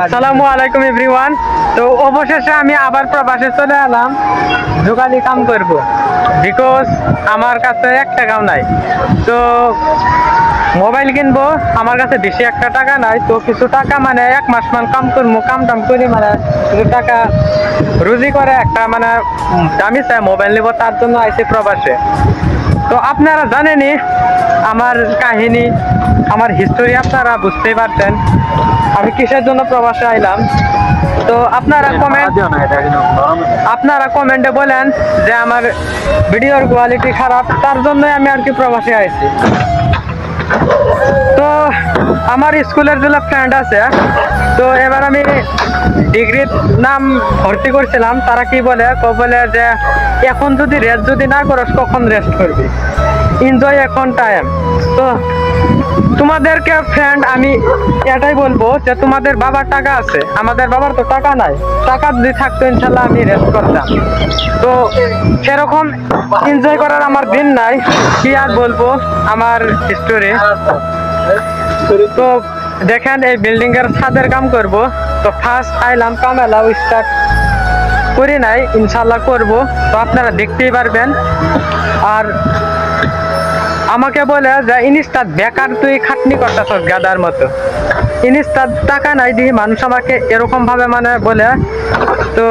আসসালামু আলাইকুম এভরিওয়ান। তো অবশেষে আমি আবার প্রবাসে চলে এলাম দোকানে কাম করব, বিকজ আমার কাছে 1 টাকাও নাই। তো মোবাইল কিনবো, আমার কাছে বেশি একটা টাকা নাই। তো কিছু টাকা মানে 1 মাস কাম করবো, কাম টাম করে মানে কিছু টাকা রুজি করে একটা মানে দামি চাই মোবাইল নেবো, তার জন্য আইসি প্রবাসে। তো আপনারা জানেনই আমার কাহিনী, আমার হিস্টোরি আপনারা বুঝতেই পারছেন আমি কিসের জন্য প্রবাসে আইলাম। তো আপনারা কমেন্টে বলেন যে আমার ভিডিওর কোয়ালিটি খারাপ, তার জন্যই আমি আর কি প্রবাসে আইছি। তো আমার স্কুলের যে ফ্রেন্ড আছে, তো এবার আমি ডিগ্রির নাম ভর্তি করছিলাম। তারা কি বলে যে এখন যদি রেস্ট যদি না করস কখন রেস্ট করবি, এনজয় এখন টাইম। তো তোমাদেরকে ফ্রেন্ড আমি এটাই বলবো যে তোমাদের বাবার টাকা আছে, আমাদের বাবার তো টাকা নাই। টাকা যদি থাকতো ইনশাল্লাহ আমি রেস্ট করতাম। তো সেরকম এনজয় করার আমার দিন নাই, কি আর বলবো আমার হিস্টোরি। তো দেখেন এই বিল্ডিং এর ছাদের কাম করব। তো ফার্স্ট আইলাম কামেলাও স্টার্ট করি নাই, ইনশাল্লাহ করব। তো আপনারা দেখতেই পারবেন। আর আমাকে বলে যে ইনস্টার বেকার তুই খাটনি করতেছস গাদার মতো, ইনস্টার টাকা নাই দিয়ে মানুষ আমাকে এরকম ভাবে মানে বলে। তো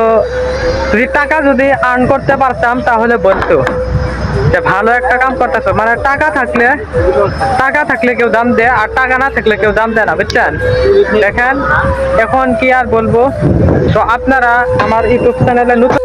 যদি টাকা যদি আর্ন করতে পারতাম তাহলে বলতো যে ভালো একটা কাম করতেছ, মানে টাকা থাকলে কেউ দাম দেয়, আর টাকা না থাকলে কেউ দাম দেয় না, বুঝছেন। দেখেন এখন কি আর বলবো। তো আপনারা আমার ইউটিউব চ্যানেলে নতুন